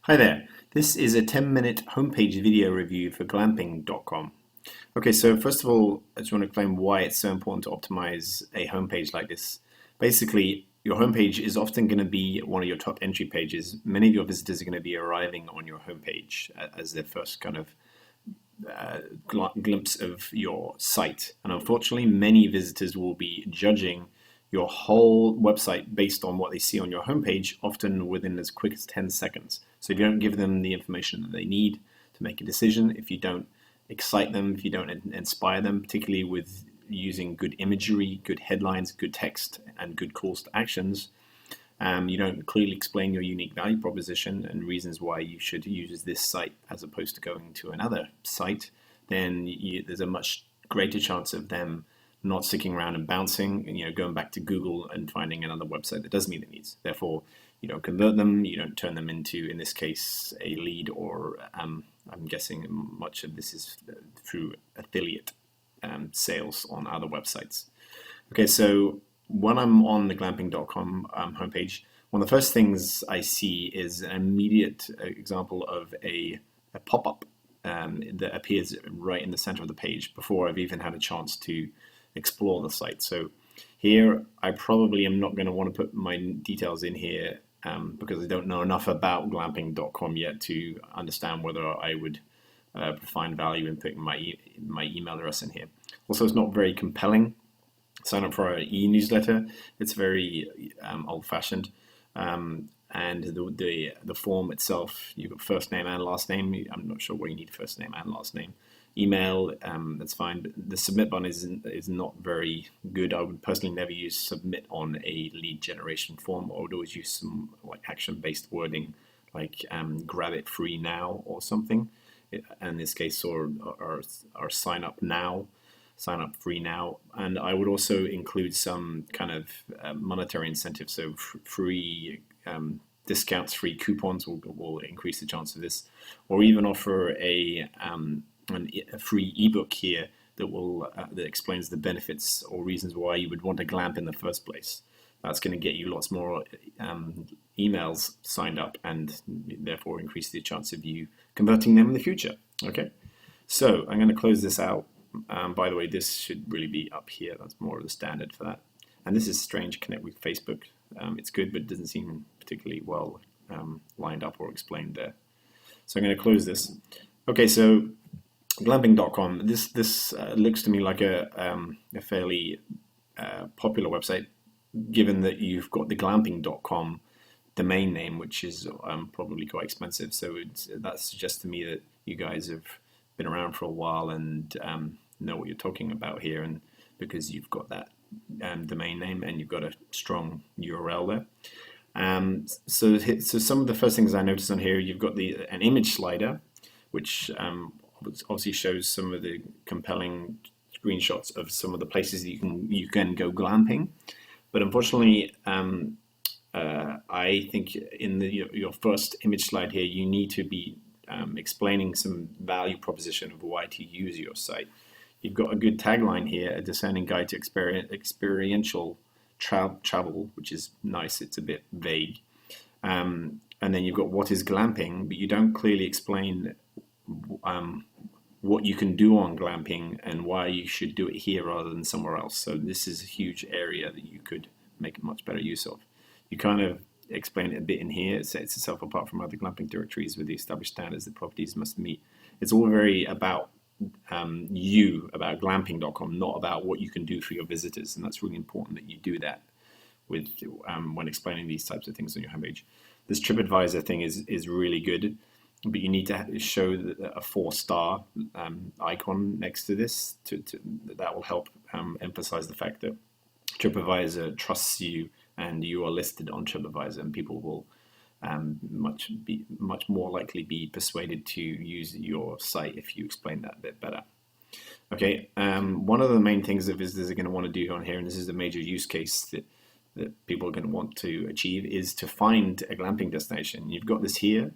Hi there. This is a 10-minute homepage video review for glamping.com. Okay, so first of all, I just want to explain why it's so important to optimize a homepage like this. Basically, your homepage is often going to be one of your top entry pages. Many of your visitors are going to be arriving on your homepage as their first kind of glimpse of your site. And unfortunately, many visitors will be judging your whole website based on what they see on your homepage, often within as quick as 10 seconds. So if you don't give them the information that they need to make a decision, if you don't excite them, if you don't inspire them, particularly with using good imagery, good headlines, good text, and good calls to actions, you don't clearly explain your unique value proposition and reasons why you should use this site as opposed to going to another site, then there's a much greater chance of them not sticking around and bouncing, and going back to Google and finding another website that does meet their needs. Therefore, you don't convert them, you don't turn them into, in this case, a lead, or I'm guessing much of this is through affiliate sales on other websites. Okay, so when I'm on the glamping.com homepage, one of the first things I see is an immediate example of a pop-up that appears right in the center of the page before I've even had a chance to explore the site. So here, I probably am not going to want to put my details in here because I don't know enough about glamping.com yet to understand whether I would find value in putting my email address in here. Also, it's not very compelling. Sign up for our e-newsletter. It's very old-fashioned. And the form itself, you've got first name and last name. I'm not sure why you need first name and last name. Email, that's fine, but the submit button is not very good. I would personally never use submit on a lead generation form. I would always use some action-based wording, like grab it free now or something. In this case, or sign up now, sign up free now. And I would also include some kind of monetary incentive, so free discounts, free coupons will increase the chance of this, or even offer a free ebook here that explains the benefits or reasons why you would want to glamp in the first place. That's going to get you lots more emails signed up and therefore increase the chance of you converting them in the future. Okay, so I'm going to close this out. By the way, this should really be up here. That's more of the standard for that. And this is strange, connect with Facebook. It's good, but it doesn't seem particularly well lined up or explained there. So I'm going to close this. Okay, so glamping.com. This looks to me like a fairly popular website, given that you've got the glamping.com domain name, which is probably quite expensive. So that suggests to me that you guys have been around for a while and know what you're talking about here, and because you've got that domain name and you've got a strong URL there. So some of the first things I noticed on here, you've got an image slider, which obviously shows some of the compelling screenshots of some of the places that you can go glamping. But unfortunately, I think in your first image slide here, you need to be explaining some value proposition of why to use your site. You've got a good tagline here, a discerning guide to experiential travel, which is nice. It's a bit vague. And then you've got what is glamping, but you don't clearly explain what you can do on glamping and why you should do it here rather than somewhere else. So this is a huge area that you could make much better use of. You kind of explain it a bit in here. It sets itself apart from other glamping directories with the established standards that properties must meet. It's all very about about glamping.com, not about what you can do for your visitors. And that's really important that you do that with when explaining these types of things on your homepage. This TripAdvisor thing is really good, but you need to show a 4-star icon next to this. That will help emphasize the fact that TripAdvisor trusts you and you are listed on TripAdvisor, and people will much more likely be persuaded to use your site if you explain that a bit better. Okay, one of the main things that visitors are going to want to do on here, and this is the major use case that people are going to want to achieve, is to find a glamping destination. You've got this here,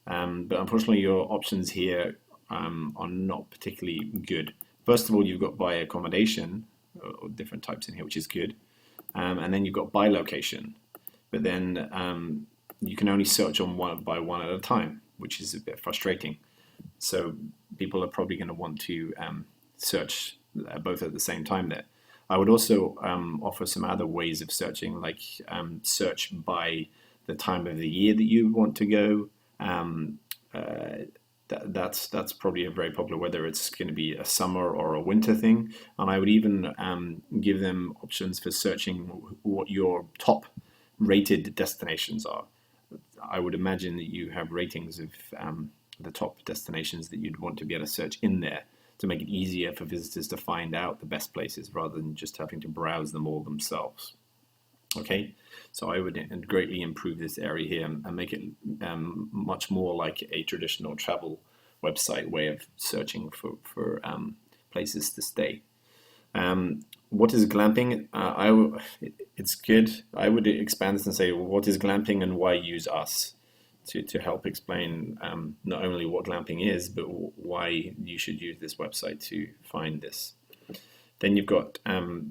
but unfortunately your options here are not particularly good. First of all, you've got by accommodation, or different types in here, which is good. And then you've got by location. But then you can only search on one by one at a time, which is a bit frustrating. So people are probably going to want to search both at the same time there. I would also offer some other ways of searching, like search by the time of the year that you want to go. That's probably a very popular, whether it's going to be a summer or a winter thing. And I would even give them options for searching what your top rated destinations are. I would imagine that you have ratings of the top destinations that you'd want to be able to search in there to make it easier for visitors to find out the best places rather than just having to browse them all themselves. Okay, so I would greatly improve this area here and make it much more like a traditional travel website way of searching for places to stay. What is glamping? It's good. I would expand this and say, well, what is glamping and why use us? To help explain not only what glamping is, but why you should use this website to find this. Then you've got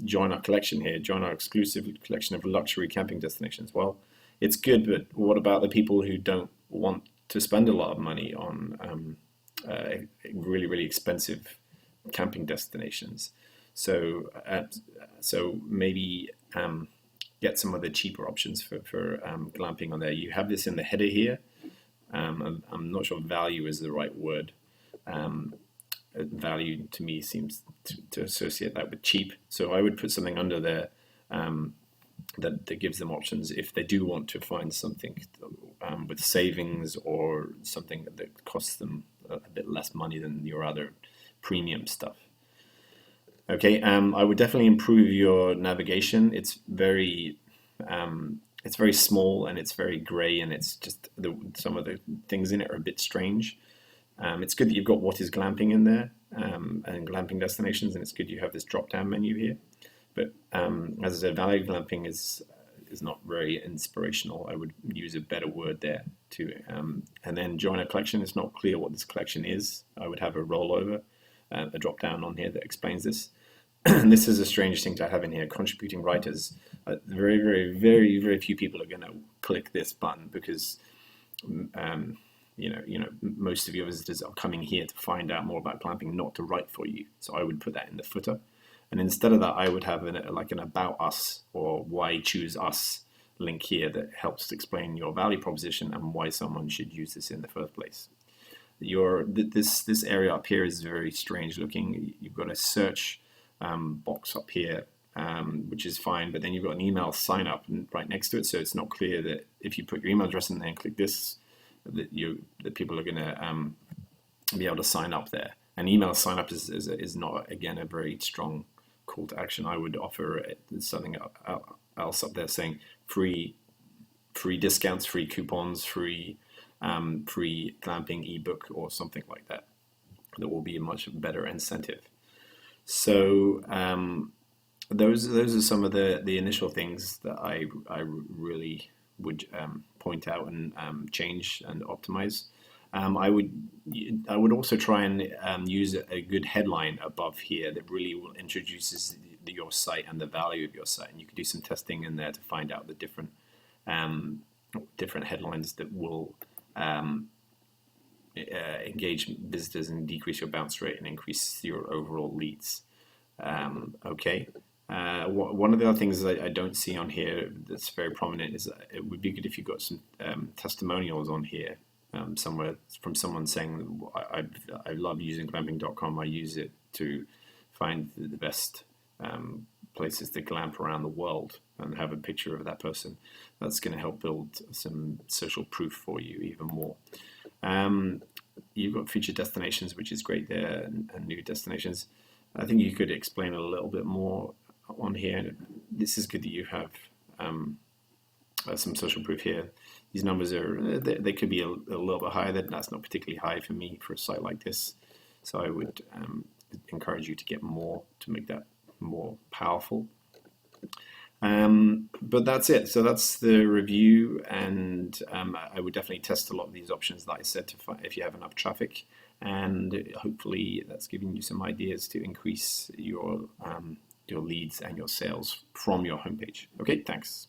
join our collection here, join our exclusive collection of luxury camping destinations. Well, it's good, but what about the people who don't want to spend a lot of money on really, really expensive camping destinations? So maybe get some of the cheaper options for glamping on there. You have this in the header here. I'm not sure value is the right word. Value to me seems to associate that with cheap. So I would put something under there that gives them options if they do want to find something with savings or something that costs them a bit less money than your other premium stuff. Okay, I would definitely improve your navigation. It's very small and it's very gray, and it's just some of the things in it are a bit strange. It's good that you've got what is glamping in there and glamping destinations, and it's good you have this drop-down menu here. But as I said, value glamping is not very inspirational. I would use a better word there too. And then join a collection. It's not clear what this collection is. I would have a rollover, a drop-down on here that explains this. And this is a strange thing to have in here, contributing writers. Very, very, very, very few people are going to click this button because most of your visitors are coming here to find out more about glamping, not to write for you. So I would put that in the footer. And instead of that, I would have an About Us or Why Choose Us link here that helps explain your value proposition and why someone should use this in the first place. This area up here is very strange looking. You've got a search box up here, which is fine, but then you've got an email sign up right next to it, so it's not clear that if you put your email address in there and click this, that people are going to be able to sign up there. And email sign up is not, again, a very strong call to action. I would offer something else up there saying free discounts, free coupons, free glamping ebook or something like that. That will be a much better incentive. So those are some of the initial things that I really would point out and change and optimize. I would also try and use a good headline above here that really introduces your site and the value of your site. And you could do some testing in there to find out the different headlines that will engage visitors and decrease your bounce rate and increase your overall leads. Okay. One of the other things that I don't see on here that's very prominent is it would be good if you got some testimonials on here somewhere from someone saying, I love using glamping.com. I use it to find the best places to glamp around the world, and have a picture of that person. That's going to help build some social proof for you even more. You've got featured destinations, which is great there, and new destinations. I think you could explain a little bit more on here. This is good that you have some social proof here. These numbers they could be a little bit higher. That's not particularly high for me for a site like this. So I would encourage you to get more to make that more powerful. But that's it. So that's the review, and I would definitely test a lot of these options that I said to find if you have enough traffic, and hopefully that's giving you some ideas to increase your leads and your sales from your homepage. Okay, thanks.